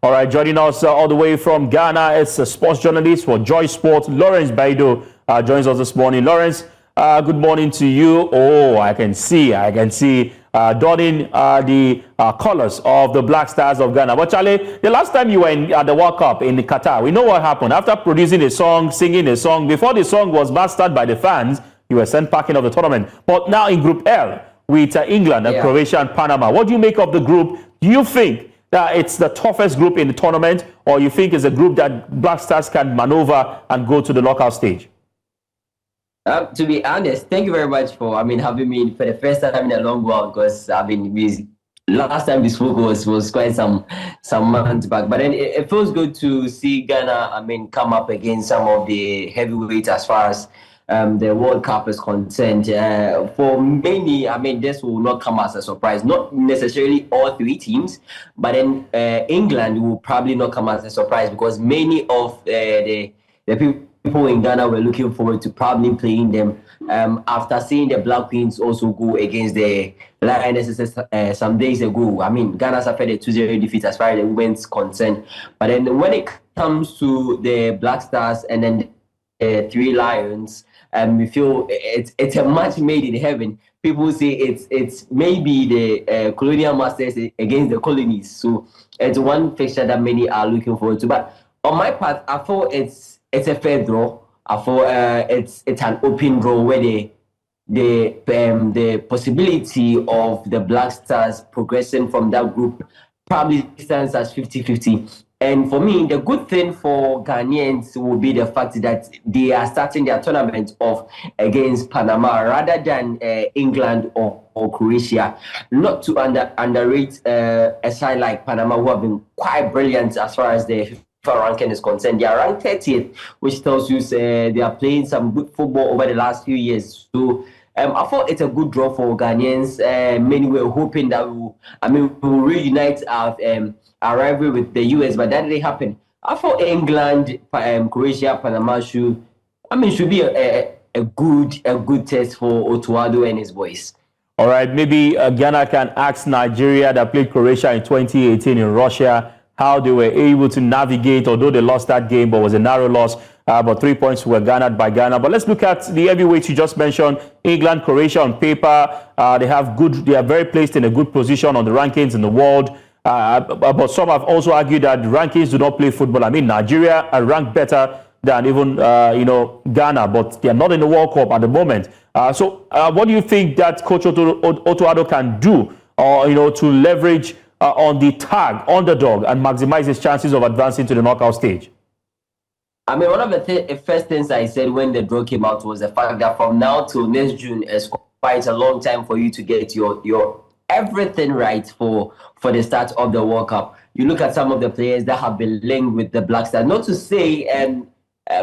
All right, joining us all the way from Ghana, it's a sports journalist for Joy Sport, Lawrence Baidoo, joins us this morning. Lawrence, good morning to you. Oh, I can see donning the colors of the Black Stars of Ghana. But Charlie, the last time you were at the World Cup in Qatar, we know what happened. After producing a song, singing a song, before the song was mastered by the fans, you were sent packing of the tournament. But now in Group L, with England and Croatia and Panama, what do you make of the group? Do you think that it's the toughest group in the tournament, or you think it's a group that Black Stars can maneuver and go to the knockout stage? To be honest, thank you very much for having me for the first time in a long while, because last time we spoke was quite some months back. But then it feels good to see Ghana come up against some of the heavyweights as far as the World Cup is concerned. For many, this will not come as a surprise. Not necessarily all three teams, but then England will probably not come as a surprise, because many of the people in Ghana were looking forward to probably playing them after seeing the Black Queens also go against the Lionesses some days ago. Ghana suffered a 2-0 defeat as far as the women's concerned. But then when it comes to the Black Stars and then the Three Lions, we feel it's a match made in heaven. People say it's maybe the colonial masters against the colonies. So it's one fixture that many are looking forward to. But on my part, I thought it's a fair draw. I thought it's an open draw where the possibility of the Black Stars progressing from that group probably stands as 50-50. And for me, the good thing for Ghanaians will be the fact that they are starting their tournament off against Panama rather than England or Croatia. Not to underrate a side like Panama, who have been quite brilliant as far as the FIFA ranking is concerned. They are ranked 30th, which tells you they are playing some good football over the last few years. So I thought it's a good draw for Ghanaians. Many were hoping that we will reunite our rivalry with the US, but that didn't happen. I thought England, Croatia, Panama should be a good test for Otto Addo and his boys. All right, maybe Ghana can ask Nigeria that played Croatia in 2018 in Russia how they were able to navigate, although they lost that game, but was a narrow loss. But 3 points were garnered by Ghana. But let's look at the heavyweights you just mentioned. England, Croatia on paper, they are very placed in a good position on the rankings in the world. But some have also argued that rankings do not play football. Nigeria are ranked better than even Ghana, but they are not in the World Cup at the moment. So what do you think that Coach Otto Addo can do, to leverage on the tag underdog and maximize his chances of advancing to the knockout stage? One of the first things I said when the draw came out was the fact that from now till next June is quite a long time for you to get your everything right for the start of the World Cup. You look at some of the players that have been linked with the Black Stars. Not to say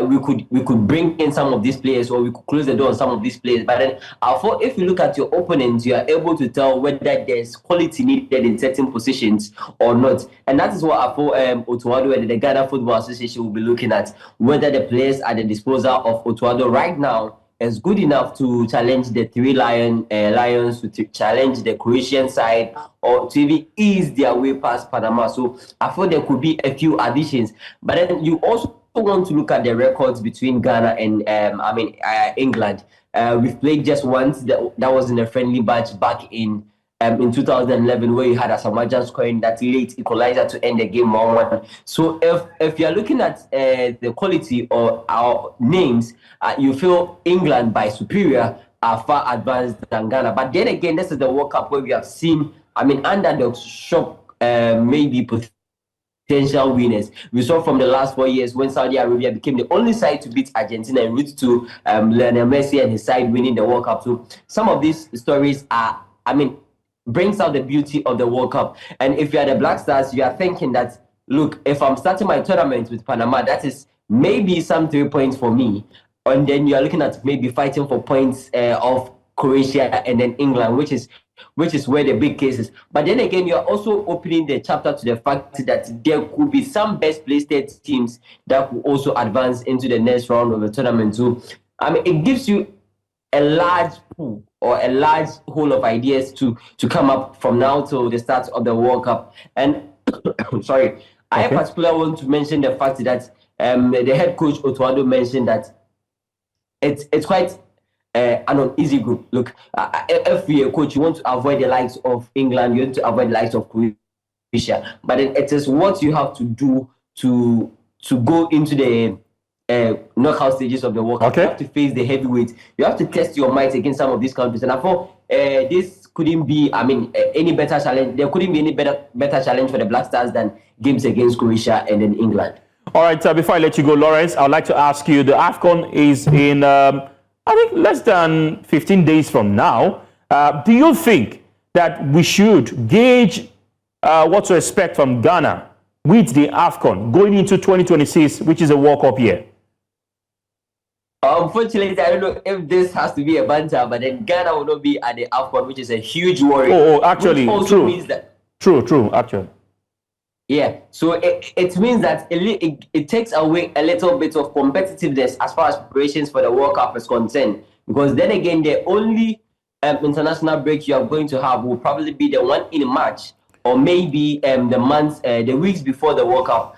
we could bring in some of these players, or we could close the door on some of these players. But then I thought if you look at your opponents, you are able to tell whether there's quality needed in certain positions or not. And that is what I thought Otto Addo and the Ghana Football Association will be looking at, whether the players at the disposal of Otto Addo right now is good enough to challenge the Three Lions, to challenge the Croatian side, or to even ease their way past Panama. So I thought there could be a few additions. But then you also want to look at the records between Ghana and England. We've played just once. That was in a friendly match back in 2011, where you had Asamoah scoring that late equalizer to end the game 1-1. So if you're looking at the quality of our names, you feel England by superior are far advanced than Ghana. But then again, this is the World Cup where we have seen underdogs shock maybe potential winners. We saw from the last 4 years when Saudi Arabia became the only side to beat Argentina en route to Lionel Messi and his side winning the World Cup. So some of these stories are, brings out the beauty of the World Cup. And if you are the Black Stars, you are thinking that, look, if I'm starting my tournament with Panama, that is maybe some 3 points for me. And then you are looking at maybe fighting for points of Croatia and then England, which is where the big case is. But then again, you are also opening the chapter to the fact that there could be some best placed teams that will also advance into the next round of the tournament too. It gives you a large pool or a large hole of ideas to come up from now till the start of the World Cup. And sorry, I particularly want to mention the fact that the head coach Otto Addo mentioned that it's quite an uneasy group. Look, if you're a coach, you want to avoid the likes of England, you want to avoid the likes of Croatia, but it is what you have to do to go into the knockout stages of the World Cup. You have to face the heavyweights. You have to test your might against some of these countries. And I thought this couldn't be, any better challenge. There couldn't be any better challenge for the Black Stars than games against Croatia and then England. All right, before I let you go, Lawrence, I would like to ask you, the AFCON is in, I think, less than 15 days from now. Do you think that we should gauge what to expect from Ghana with the AFCON going into 2026, which is a World Cup year? Unfortunately, I don't know if this has to be a banter, but then Ghana will not be at the AFCON, which is a huge worry. Oh, actually, true. Means that, true, actually. Yeah, so it means that it takes away a little bit of competitiveness as far as preparations for the World Cup is concerned. Because then again, the only international break you are going to have will probably be the one in March, or maybe the weeks before the World Cup,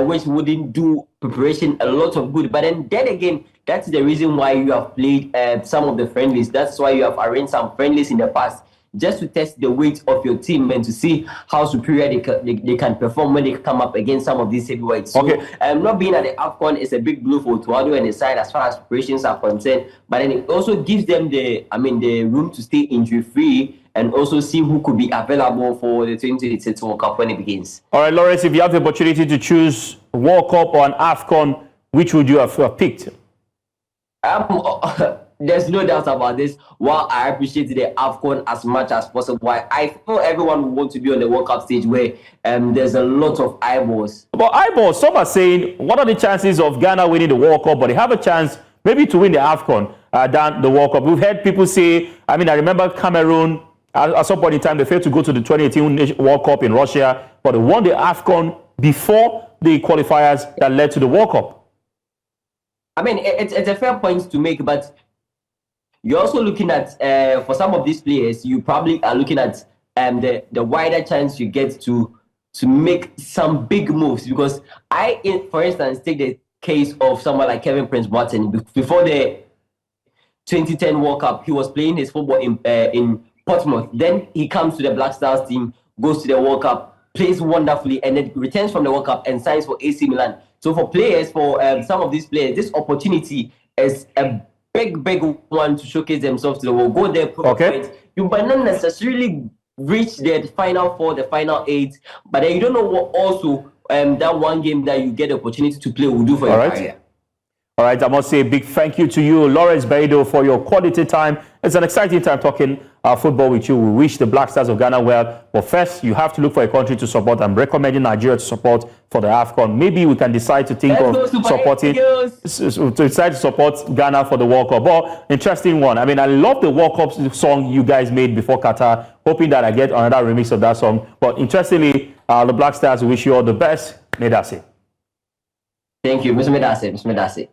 which wouldn't do preparation a lot of good. But then again, that's the reason why you have played some of the friendlies. That's why you have arranged some friendlies in the past, just to test the weight of your team and to see how superior they can perform when they come up against some of these heavyweights. So, not being at the AFCON is a big blow for Otto Addo and his side as far as preparations are concerned. But then it also gives them the room to stay injury-free and also see who could be available for the 2026 World Cup when it begins. All right, Lawrence, if you have the opportunity to choose World Cup or an AFCON, which would you have picked? There's no doubt about this. While I appreciate the AFCON as much as possible, I feel everyone would want to be on the World Cup stage where there's a lot of eyeballs. But eyeballs, some are saying, what are the chances of Ghana winning the World Cup? But they have a chance maybe to win the AFCON than the World Cup. We've heard people say, I remember Cameroon, at some point in time, they failed to go to the 2018 World Cup in Russia, but they won the AFCON before the qualifiers that led to the World Cup. It's a fair point to make, but you're also looking at, for some of these players, you probably are looking at the wider chance you get to make some big moves. Because for instance, take the case of someone like Kevin Prince Boateng. Before the 2010 World Cup, he was playing his football in Portsmouth. Then he comes to the Black Stars team, goes to the World Cup, plays wonderfully, and then returns from the World Cup and signs for AC Milan. So for players, some of these players, this opportunity is a big one to showcase themselves to the world. Go there, you might not necessarily reach the final 4, the final 8, but then you don't know what also that one game that you get the opportunity to play will do for your career. All right, I must say a big thank you to you, Lawrence Baidoo, for your quality time. It's an exciting time talking football with you. We wish the Black Stars of Ghana well. But first, you have to look for a country to support. I'm recommending Nigeria to support for the AFCON. Maybe we can decide to think of support Ghana for the World Cup. But interesting one. I love the World Cup song you guys made before Qatar. Hoping that I get another remix of that song. But interestingly, the Black Stars wish you all the best. Medase. Thank you. Mr. Medase.